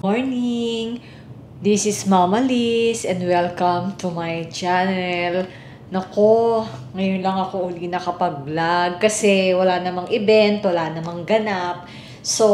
morning! This is Mama Liz and welcome to my channel. Nako, ngayon lang ako uli nakapag-vlog kasi wala namang event, wala namang ganap. So,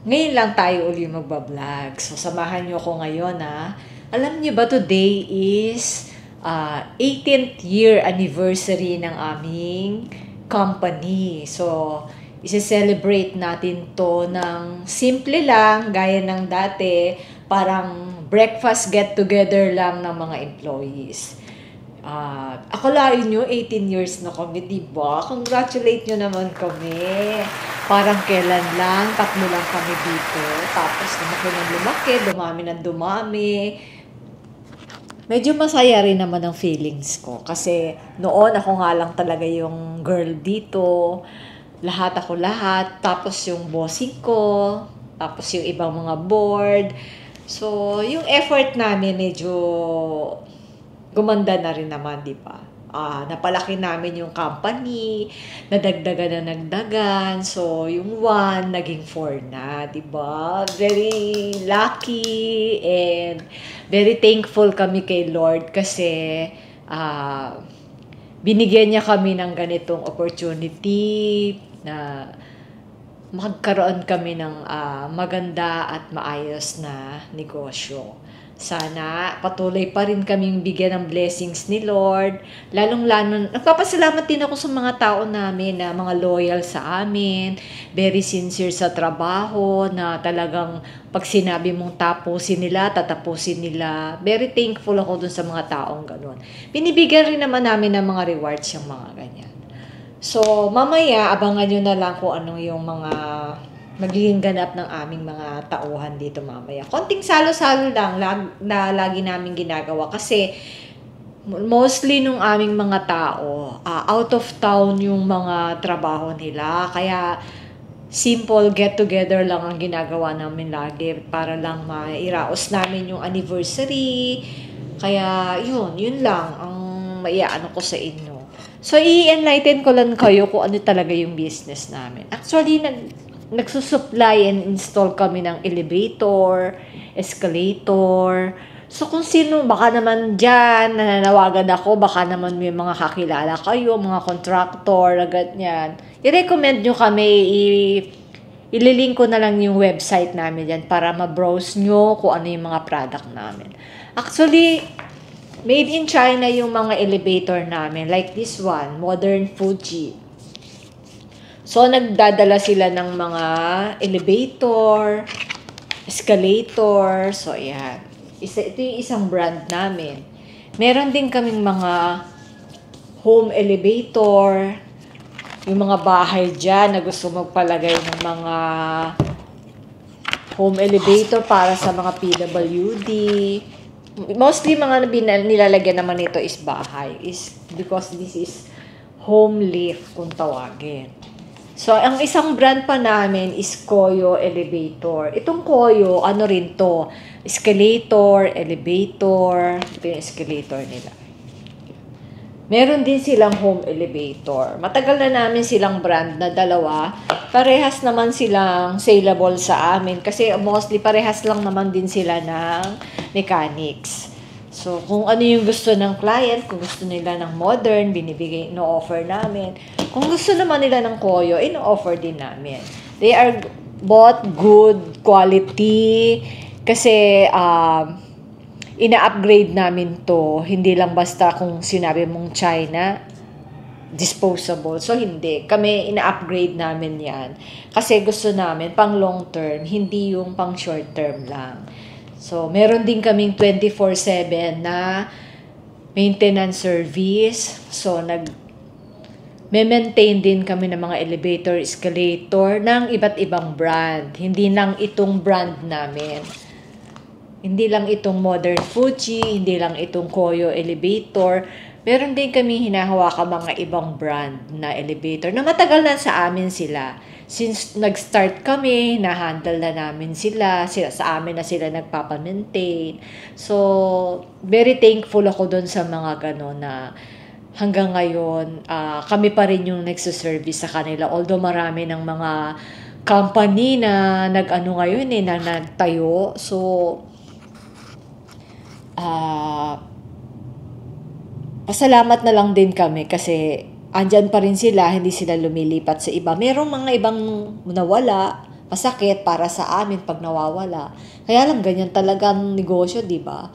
ngayon lang tayo uli magba-vlog. So, samahan nyo ako ngayon ha. Alam niyo ba today is 18th year anniversary ng aming company. So, isi-celebrate natin to ng simple lang, gaya ng dati, parang breakfast get-together lang ng mga employees. Akalain nyo, 18 years na kami, diba? Congratulate nyo naman kami. Parang kailan lang, tatlo lang kami dito. Tapos lumaki ng lumaki, dumami ng dumami. Medyo masaya rin naman ang feelings ko. Kasi noon ako nga lang talaga yung girl dito. Lahat ako lahat. Tapos yung bossing ko. Tapos yung ibang mga board. So, yung effort namin medyo gumanda na rin naman, di ba? Napalaki namin yung company, nadagdagan na nagdagan. So, yung 1 naging 4 na, di ba? Very lucky and very thankful kami kay Lord kasi binigyan niya kami ng ganitong opportunity na magkaroon kami ng maganda at maayos na negosyo. Sana patuloy pa rin kaming bigyan ng blessings ni Lord. Lalong-lalo, nagpapasalamat din ako sa mga tao namin na mga loyal sa amin, very sincere sa trabaho, na talagang pag sinabi mong tapusin nila, tatapusin nila. Very thankful ako dun sa mga taong ganun. Binibigyan rin naman namin ng mga rewards yung mga ganyan. So, mamaya, abangan nyo na lang kung anong yung mga magiging ganap ng aming mga tauhan dito mamaya. Konting salo-salo lang na lagi namin ginagawa kasi mostly nung aming mga tao, out of town yung mga trabaho nila. Kaya, simple get-together lang ang ginagawa namin lagi para lang mairaos namin yung anniversary. Kaya, yun lang ang maiaano ko sa inyo. So, i-enlighten ko lang kayo kung ano talaga yung business namin. Actually, nagsusupply and install kami ng elevator, escalator. So, kung sino, baka naman dyan, nananawagan ako, baka naman may mga kakilala kayo, mga contractor, na ganyan. I-recommend nyo kami, ililink ko na lang yung website namin dyan para ma-browse nyo kung ano yung mga product namin. Actually, made in China yung mga elevator namin. Like this one, Modern Fuji. So, nagdadala sila ng mga elevator, escalator. So, ayan. Ito yung isang brand namin. Meron din kaming mga home elevator. Yung mga bahay dyan na gusto magpalagay ng mga home elevator para sa mga PWD. Mostly mga nilalagyan naman nito is bahay. Is because this is home lift kung tawagin. So, ang isang brand pa namin is Koyo Elevator. Itong Koyo, ano rin to? Escalator, elevator. Ito yung escalator nila. Meron din silang home elevator. Matagal na namin silang brand na dalawa. Parehas naman silang saleable sa amin. Kasi mostly parehas lang naman din sila ng mechanics. So, kung ano yung gusto ng client, kung gusto nila ng modern, binibigay, no-offer namin. Kung gusto naman nila ng Koyo, ino-offer din namin. They are both good quality kasi ina-upgrade namin to. Hindi lang basta kung sinabi mong China, disposable. So, hindi. Kami, ina-upgrade namin yan. Kasi gusto namin, pang long term, hindi yung pang short term lang. So, meron din kaming 24/7 na maintenance service. So, maintain din kami ng mga elevator, escalator ng iba't ibang brand. Hindi lang itong brand namin. Hindi lang itong Modern Fuji, hindi lang itong Koyo Elevator. Meron din kami hinahawakan mga ibang brand na elevator na matagal na sa amin sila. Since nag-start kami, na-handle na namin sila sa amin na sila nagpapamaintain. So, very thankful ako doon sa mga gano'n na hanggang ngayon, kami pa rin yung nagsiservice sa kanila. Although marami ng mga company na nag-ano ngayon na nagtayo. So, pasalamat na lang din kami kasi andyan pa rin sila, hindi sila lumilipat sa iba. Merong mga ibang nawala, masakit para sa amin pag nawawala. Kaya lang ganyan talaga ang negosyo, di ba?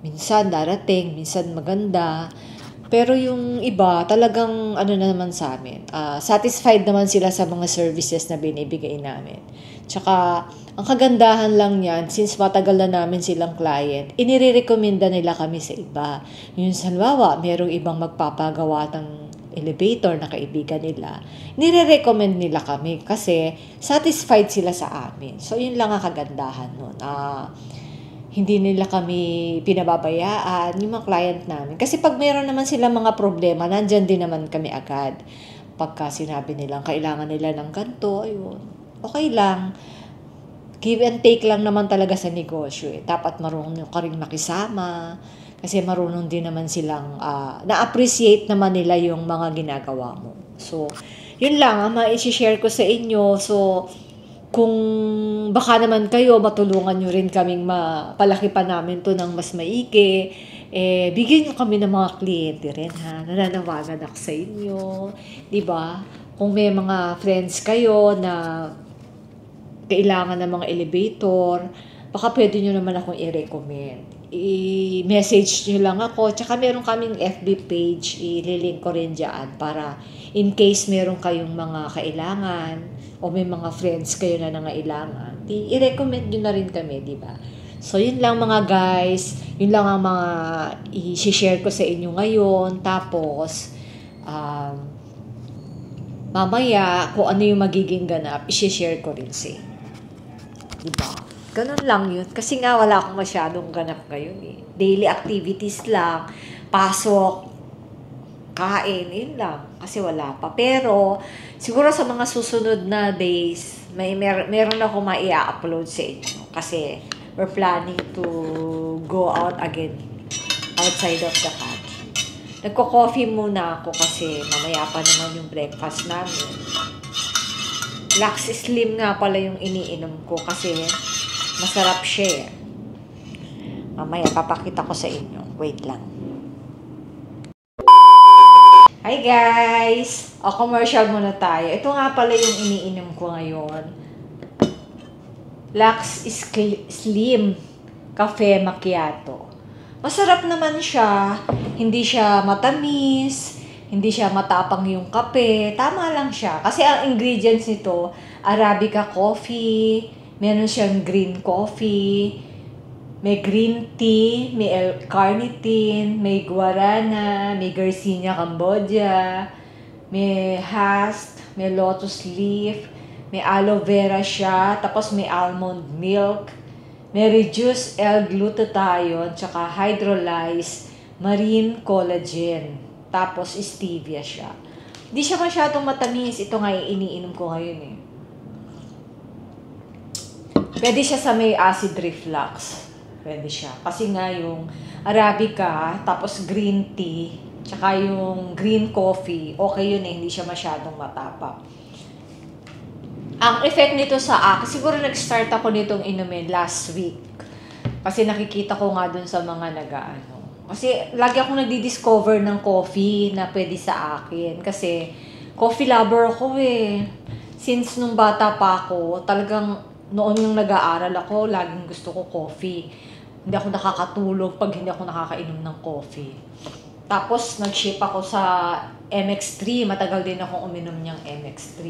Minsan darating, minsan maganda. Pero yung iba, talagang ano na naman sa amin, satisfied naman sila sa mga services na binibigay namin. Tsaka, ang kagandahan lang yan, since matagal na namin silang client, inirekomenda nila kami sa iba. Yung salwawa, merong ibang magpapagawa ng elevator na kaibigan nila, nire-recommend nila kami kasi satisfied sila sa amin. So, yun lang ang kagandahan nun. Hindi nila kami pinababayaan, yung mga client namin. Kasi pag meron naman sila mga problema, nandyan din naman kami agad. Pagka sinabi nilang kailangan nila ng ganito, ayun, okay lang. Give and take lang naman talaga sa negosyo. Dapat marunong ka rin makisama. Kasi marunong din naman silang, na-appreciate naman nila yung mga ginagawa mo. So, yun lang ang ma-share ko sa inyo. So, kung baka naman kayo, matulungan nyo rin kaming mapalaki pa namin to ng mas maigi, bigyan nyo kami ng mga kliyente rin, ha? Nananawagan ako sa inyo. Diba? Kung may mga friends kayo na kailangan ng mga elevator, baka pwede nyo naman akong i-recommend. I-message nyo lang ako. Tsaka meron kaming FB page, ililink ko rin dyan para in case meron kayong mga kailangan o may mga friends kayo na nangailangan, i-recommend nyo na rin kami, di ba? So, yun lang mga guys. Yun lang ang mga i-share ko sa inyo ngayon. Tapos, mamaya, kung ano yung magiging ganap, i-share ko rin sa inyo. Diba? Ganun lang yun. Kasi nga wala akong masyadong ganap ngayon eh. Daily activities lang, pasok, kain, yun lang. Kasi wala pa. Pero, siguro sa mga susunod na days, meron ako mai-upload sa inyo. Kasi, we're planning to go out again outside of the country. Nagko-coffee muna ako kasi mamaya pa naman yung breakfast namin. Lux Slim nga pala yung iniinom ko kasi masarap siya. Mamaya papakita ko sa inyo. Wait lang. Hi guys! Commercial muna tayo. Ito nga pala yung iniinom ko ngayon. Lux Slim Cafe Macchiato. Masarap naman siya. Hindi siya matamis. Hindi siya matapang yung kape. Tama lang siya. Kasi ang ingredients nito, Arabica coffee, meron siyang green coffee, may green tea, may L-carnitine, may guarana, may Garcinia Cambodia, may hast, may lotus leaf, may aloe vera siya, tapos may almond milk, may reduced L-glutathione, tsaka hydrolyzed marine collagen. Tapos, stevia siya. Hindi siya masyadong matamis. Ito nga iniinom ko ngayon eh. Pwede siya sa may acid reflux. Pwede siya. Kasi nga yung Arabica, tapos green tea, tsaka yung green coffee, okay yun eh. Hindi siya masyadong matapang. Ang effect nito sa akin, siguro nag-start ako nitong inumin last week. Kasi nakikita ko nga dun sa mga nag-aano. Kasi lagi akong nagdi-discover ng coffee na pwede sa akin. Kasi coffee lover ako eh. Since nung bata pa ako, talagang noon yung nag-aaral ako, laging gusto ko coffee. Hindi ako nakakatulog pag hindi ako nakakainom ng coffee. Tapos nag-ship ako sa MX3. Matagal din akong uminom niyang MX3.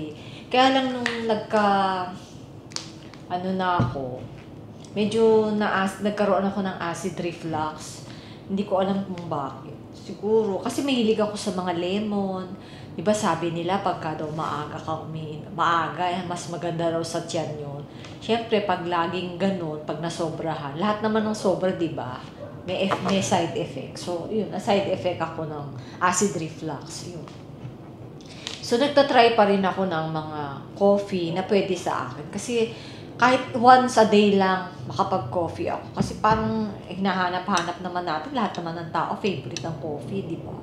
Kaya lang nung medyo nagkaroon ako ng acid reflux. Hindi ko alam kung bakit. Siguro, kasi mahilig ako sa mga lemon. Diba sabi nila, pagka daw maaga ka mas maganda raw sa tiyan yun. Siyempre, pag laging ganun, pag nasobrahan, lahat naman ng sobra, diba? May side effect. So, yun, side effect ako ng acid reflux. Yun. So, nagtatry pa rin ako ng mga coffee na pwede sa akin. Kasi, kahit once a day lang makapag-coffee ako. Kasi parang hinahanap-hanap naman natin. Lahat naman ng tao, favorite ang coffee, di ba?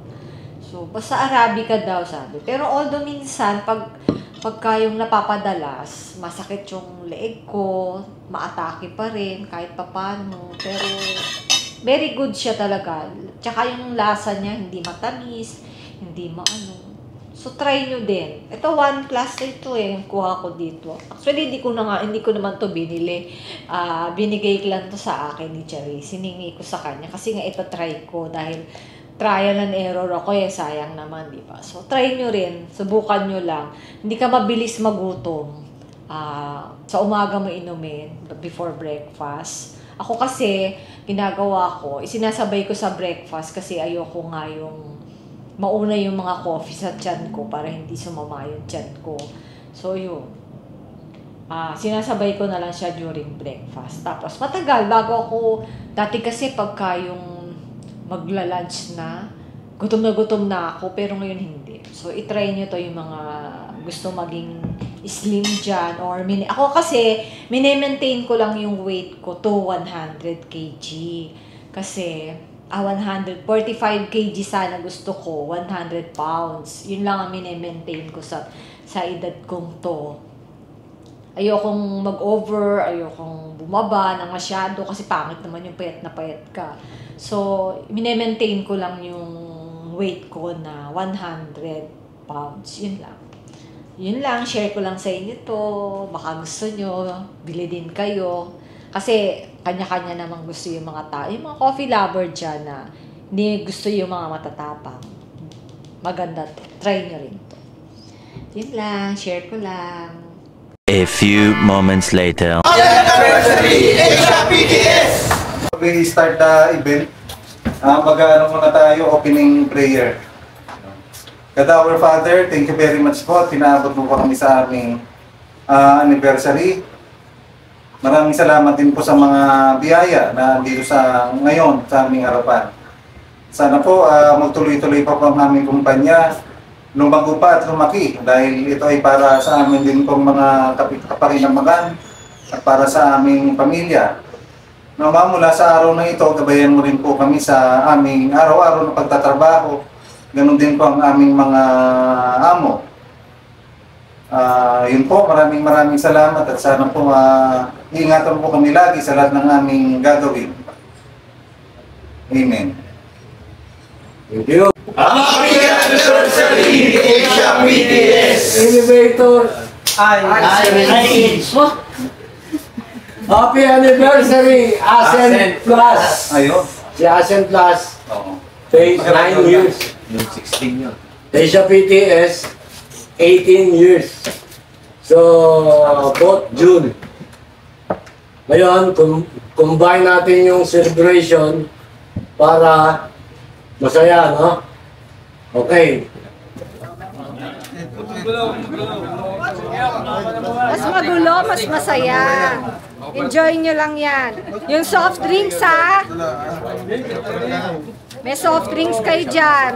So, basta Arabica daw sabi. Pero although minsan, pag pagka yung napapadalas, masakit yung leeg ko, maatake pa rin kahit papano. Pero very good siya talaga. Tsaka yung lasa niya hindi matamis, hindi maano. So try nyo din. Ito 1 plus ito yung kuha ko dito. Actually hindi ko naman to binili. Binigay lang to sa akin ni Cherry. Siningi ko sa kanya kasi nga ito try ko dahil trial and error ako sayang naman, di ba? So try nyo rin, subukan nyo lang. Hindi ka mabilis magutom. Sa umaga mo inumin before breakfast. Ako kasi ginagawa ko, isinasabay ko sa breakfast kasi ayoko nga yung mauna yung mga coffee sa tiyan ko para hindi sumama yung tiyan ko. So, yun. Sinasabay ko na lang siya during breakfast. Tapos, matagal bago ako, dati kasi pagka yung magla-lunch na gutom na ako, pero ngayon hindi. So, itry nyo to yung mga gusto maging slim dyan. Ako kasi, mini-maintain ko lang yung weight ko to 100 kg. Kasi, 145 kg sana gusto ko, 100 pounds. Yun lang ang mini-maintain ko sa edad kong to. Ayokong mag-over, ayokong bumaba na masyado kasi pangit naman yung payat na payat ka. So, mini-maintain ko lang yung weight ko na 100 pounds. Yun lang. Yun lang, share ko lang sa inyo to. Baka gusto nyo, bili din kayo. Kasi kanya-kanya namang gusto yung mga tao. Yung mga coffee lover dyan na hindi gusto yung mga matatapang. Maganda to. Try nyo rin to. Yun lang, share ko lang. A few moments later. We start the event. Mag-ano muna tayo, opening prayer. God our Father, thank you very much po. Pinaabot mo po kami sa aming anniversary. Maraming salamat din po sa mga biyaya na dito ngayon sa aming harapan. Sana po magtuloy-tuloy pa po ang aming kumpanya, lumago pa at lumaki dahil ito ay para sa amin din pong mga kapakinamagan at para sa aming pamilya. Mula sa araw na ito, gabayan mo rin po kami sa aming araw-araw na pagtatrabaho. Ganon din po ang aming mga amo. Yun po, maraming salamat at sana po iingatan po kami lagi sa lahat ng aming gagawin. Amen. Thank you. Happy anniversary, Asia PTS! Elevator Happy anniversary, Ascent Plus! Ayun. Si Ascent Plus, Oo. 9 years. 16 yun. Asia PTS, 18 years. So, both June. Ngayon, combine natin yung celebration para masaya, no? Okay. Mas magulo, mas masaya. Enjoy nyo lang yan. Yung soft drinks, ha? May soft drinks kayo dyan.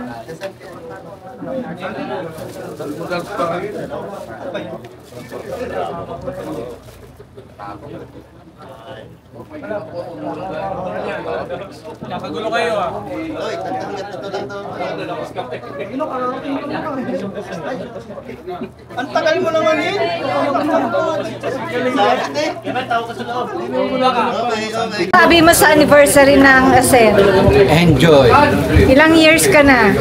Nakagulo kayo Ang tagal mo naman Sabi mo sa anniversary ng Ascent. Enjoy. Ilang years ka na?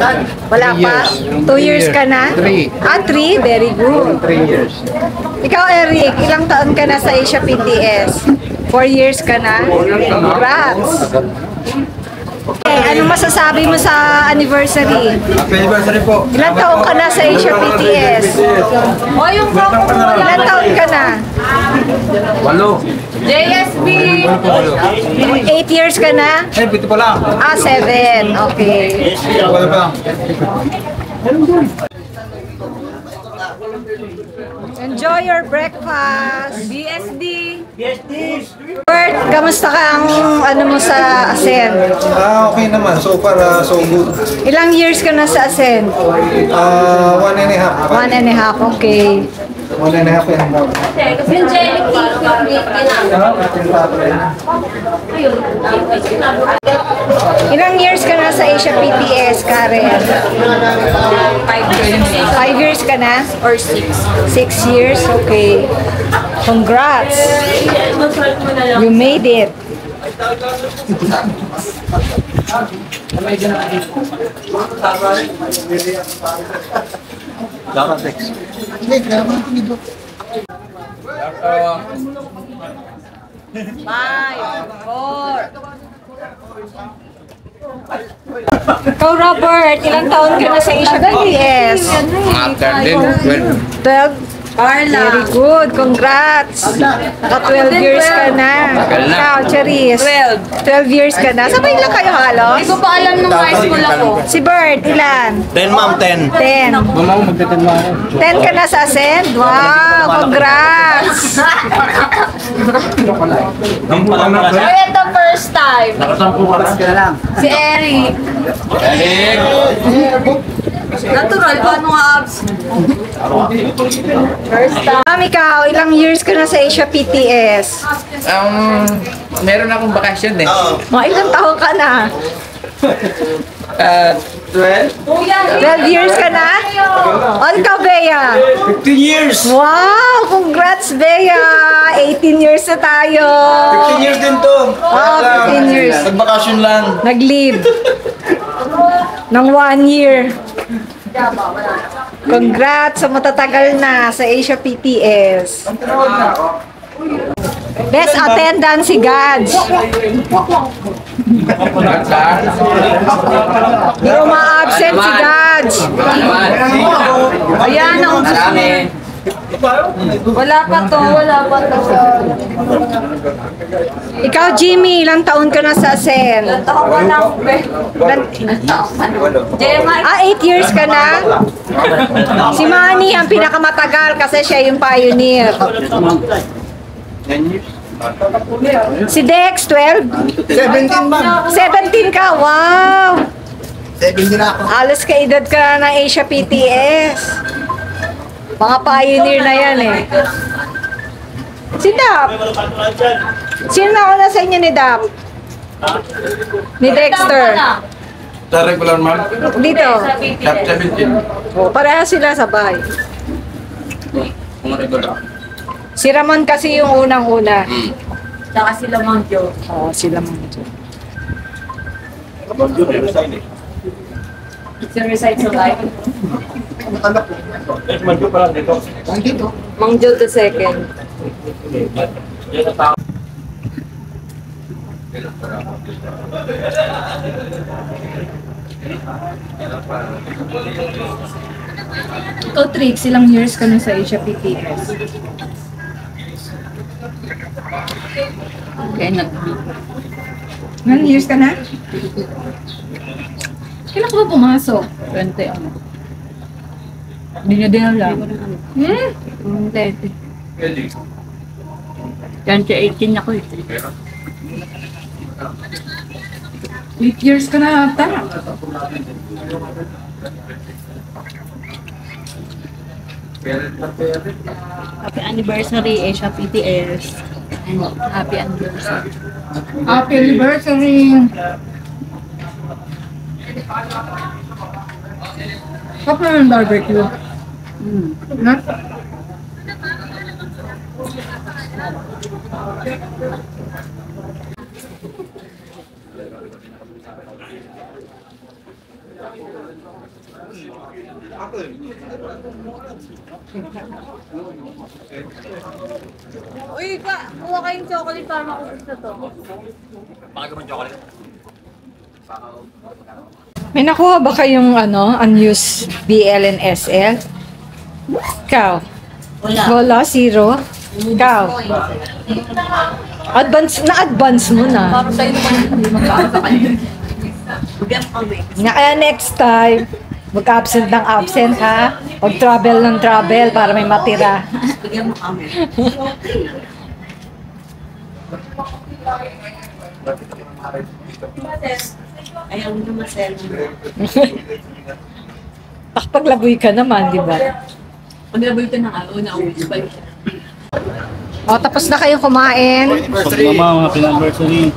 Wala pa? 2 years ka na? 3. 3? Very good. 3 years. Ikaw, Eric, ilang taon ka na sa Asia PTS? 4 years ka na? Congrats! Okay, ano masasabi mo sa anniversary? Happy anniversary po. Ilang taon ka na sa Asia PTS? O yung bako mo, ilang taon ka na? 8. JSB! 8 years ka na? Eh, pito pa lang. 7. Okay. Wala pa lang. Enjoy your breakfast. BSD. Bert, kamusta ka ang ano mo sa Ascent? Okay naman. So far, so good. Ilang years ka na sa Ascent? 1.5. 1.5, okay. Muna na happen mo. Yung jelly Ilang years ka na sa Asia PTS, Karen? 5 years ka na? or 6. 6 years? Okay. Congrats! You made it. Ikaw, Robert, ilang taon ka na sa Asia PTS? Mga 12? Carla. Very good. Congrats. Naka 12 years ka na. Ikaw, Cherise. 12 years ka na. Sabay lang kayo halos? Hindi ko pa alam nung high school ako. Si Bert, ilan? 10 ma'am, 10. 10. Mama ko magtatanwa ako. 10 ka na sa Ascend? Wow, congrats! Kaya the first time. Si Eric. Natural, paano nga abs? First time. Ma'am, ikaw, ilang years ka na sa Asia PTS? Meron akong bakasyon eh. Mga ilang taon ka na? 12? 12 years ka na? O, ikaw, Bea? 15 years! Wow! Congrats, Bea! 18 years na tayo! 15 years din to. Oo, 15 years. Nagbakasyon lang. Nag-leave. Ng 1 year. Congrats sa matatagal na sa Asia PTS. Best attendance si Gads. Di uma-absent si Gads. Ayan ang wala pa to. Ikaw, Jimmy, ilang taon ka na sa Sen? Taon ko lang. Gemma. 8 years ka na? Si Manny ang pinakamatagal kasi siya yung pioneer. Si Dex, 12? 17 ma'am. 17 ka, wow! 17 na ako. Alas kaedad ka ng Asia PTS. Mga pioneer na yan eh. Si Dap. Sino na una sa inyo ni Dap? Ni Dexter. Sa regular ma'am? Dito. Top 17. Oh, pareha sila sabay. Mga regular. Si Ramon kasi yung unang-una. Tsaka sila Mang Joe. Oo, sila mga dyan. Si Recite sa live. Mang Joe the second. Ikaw, Trix, ilang years ka na sa Asia PTS? Okay, Ilang years ka na? Kailan ka ba pumasok? 20 ano. Hindi nyo din alam. 2018 ako eh. 8 years ka na ata. Happy anniversary Asia PTS. And happy anniversary. Happy anniversary! Kapag na ng barbecue? Na? Uy, kuha kayong chocolate para makubos na to. May nakuha ba kayong unused BL and SL? Ikaw? Wala, zero? Ikaw? Na-advance mo na. Para sa'yo naman hindi magkakaroon sa kanya. Bigyan mo kami. Kaya next time, mag-absent ng absent ha? Mag-travel ng travel para may matira. Bigyan mo kami. Ayaw mo naman sa'yo. Nakapaglaboy ka naman, di ba? Pag nabulitan ng araw, na-uwi pa siya. O, tapos na kayong kumain. Mama, mga pin-anniversary.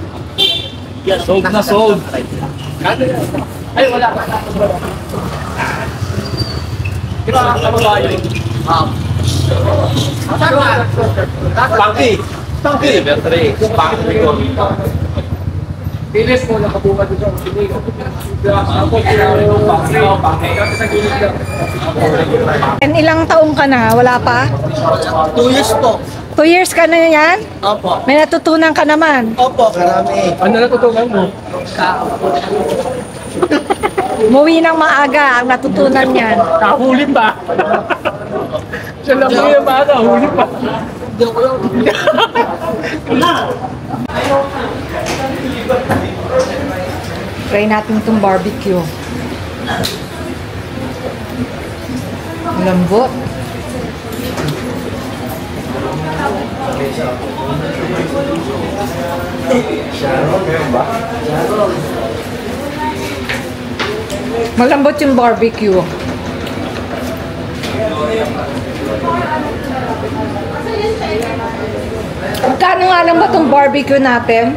Sold na sold. Ay, wala. Pangki! Pangki! Pangki ko. Pilis mo nakabuka dito. And ilang taong ka na? Wala pa? 2 years po. 2 years ka na yan? Opo. May natutunan ka naman. Opo, karami. Ano natutunan mo? Umuwi ng maaga ang natutunan niyan. Kahuli pa. Siya lang mo yung bata, huli pa. Try natin itong barbecue. Lambot. Malambot yung barbecue. Magkano nga lang ba itong barbecue natin?